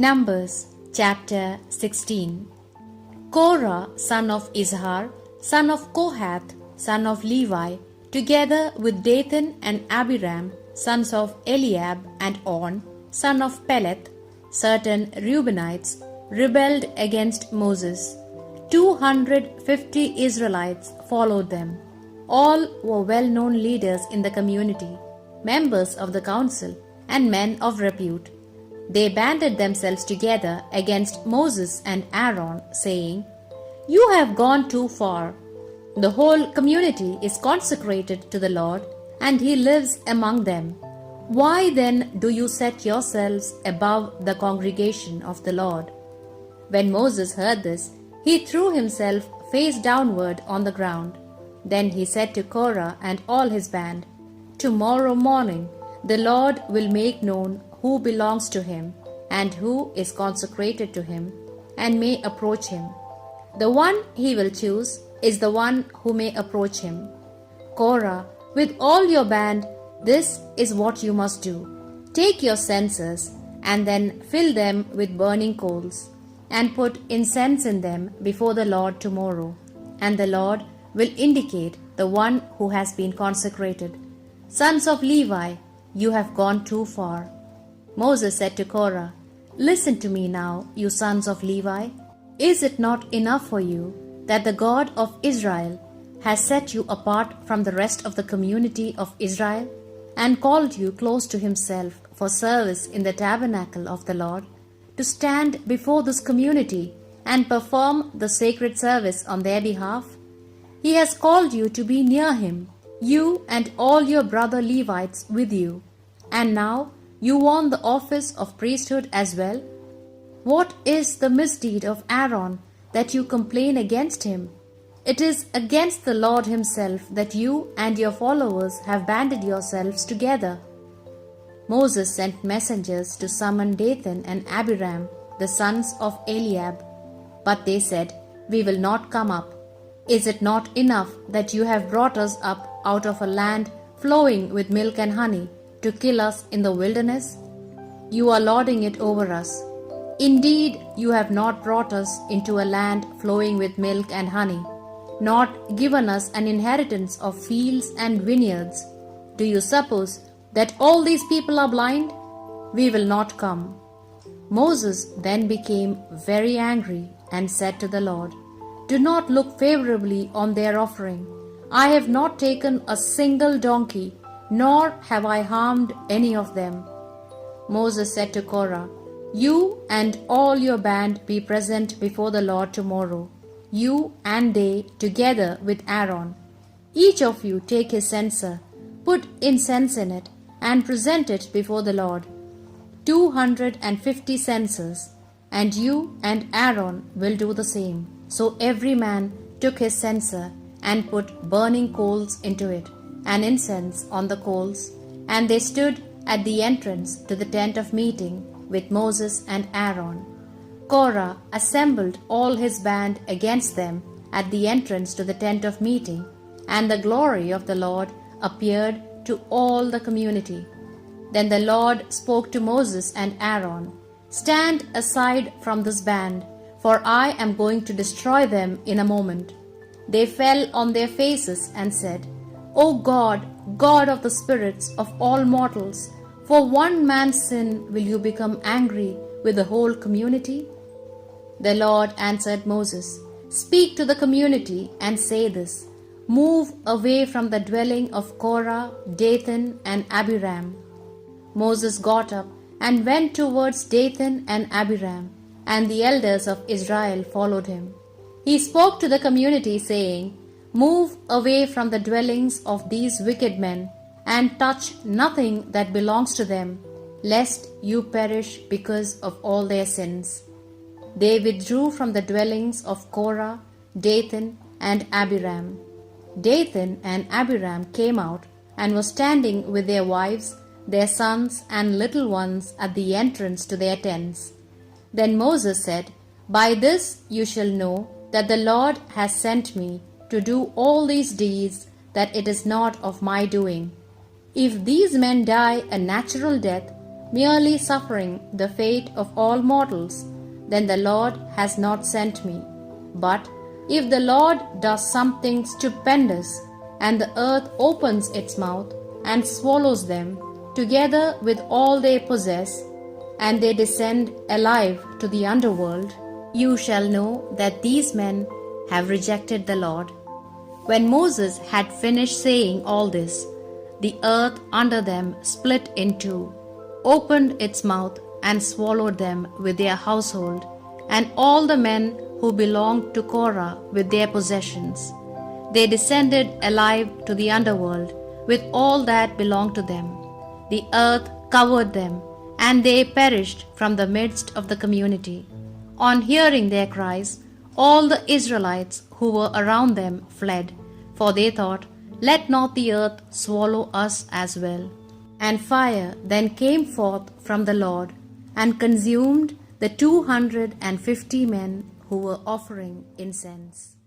Numbers chapter 16. Korah, son of Izhar, son of Kohath, son of Levi, together with Dathan and Abiram, sons of Eliab, and On, son of Peleth, certain Reubenites, rebelled against Moses. 250 Israelites followed them. All were well-known leaders in the community, members of the council, and men of repute. They banded themselves together against Moses and Aaron, saying, "You have gone too far. The whole community is consecrated to the Lord, and He lives among them. Why then do you set yourselves above the congregation of the Lord?" When Moses heard this, he threw himself face downward on the ground. Then he said to Korah and all his band, "Tomorrow morning the Lord will make known who belongs to Him and who is consecrated to Him and may approach Him. The one He will choose is the one who may approach Him. Korah, with all your band, this is what you must do. Take your censers and then fill them with burning coals and put incense in them before the Lord tomorrow, and the Lord will indicate the one who has been consecrated. Sons of Levi, you have gone too far." Moses said to Korah, "Listen to me now, you sons of Levi. Is it not enough for you that the God of Israel has set you apart from the rest of the community of Israel and called you close to Himself for service in the tabernacle of the Lord, to stand before this community and perform the sacred service on their behalf? He has called you to be near Him, you and all your brother Levites with you, and now you want the office of priesthood as well. What is the misdeed of Aaron that you complain against him? It is against the Lord Himself that you and your followers have banded yourselves together." Moses sent messengers to summon Dathan and Abiram, the sons of Eliab. But they said, "We will not come up. Is it not enough that you have brought us up out of a land flowing with milk and honey, to kill us in the wilderness? You are lording it over us. Indeed, you have not brought us into a land flowing with milk and honey, not given us an inheritance of fields and vineyards. Do you suppose that all these people are blind? We will not come." Moses then became very angry and said to the Lord, "Do not look favorably on their offering. I have not taken a single donkey, nor have I harmed any of them." Moses said to Korah, "You and all your band be present before the Lord tomorrow, you and they together with Aaron. Each of you take his censer, put incense in it, and present it before the Lord. 250 censers, and you and Aaron will do the same." So every man took his censer and put burning coals into it, and incense on the coals, and they stood at the entrance to the tent of meeting with Moses and Aaron. Korah assembled all his band against them at the entrance to the tent of meeting, and the glory of the Lord appeared to all the community. Then the Lord spoke to Moses and Aaron, "Stand aside from this band, for I am going to destroy them in a moment." They fell on their faces and said, "O God, God of the spirits of all mortals, for one man's sin will you become angry with the whole community?" The Lord answered Moses, "Speak to the community and say this, 'Move away from the dwelling of Korah, Dathan, and Abiram.'" Moses got up and went towards Dathan and Abiram, and the elders of Israel followed him. He spoke to the community, saying, "Move away from the dwellings of these wicked men, and touch nothing that belongs to them, lest you perish because of all their sins." They withdrew from the dwellings of Korah, Dathan, and Abiram. Dathan and Abiram came out and were standing with their wives, their sons, and little ones at the entrance to their tents. Then Moses said, "By this you shall know that the Lord has sent me to do all these deeds, that it is not of my doing. If these men die a natural death, merely suffering the fate of all mortals, then the Lord has not sent me. But if the Lord does something stupendous, and the earth opens its mouth and swallows them, together with all they possess, and they descend alive to the underworld, you shall know that these men have rejected the Lord. When Moses had finished saying all this, the earth under them split in two, opened its mouth, and swallowed them with their household, and all the men who belonged to Korah with their possessions. They descended alive to the underworld with all that belonged to them. The earth covered them, and they perished from the midst of the community. On hearing their cries, all the Israelites who were around them fled, for they thought, "Let not the earth swallow us as well." And fire then came forth from the Lord, and consumed the 250 men who were offering incense.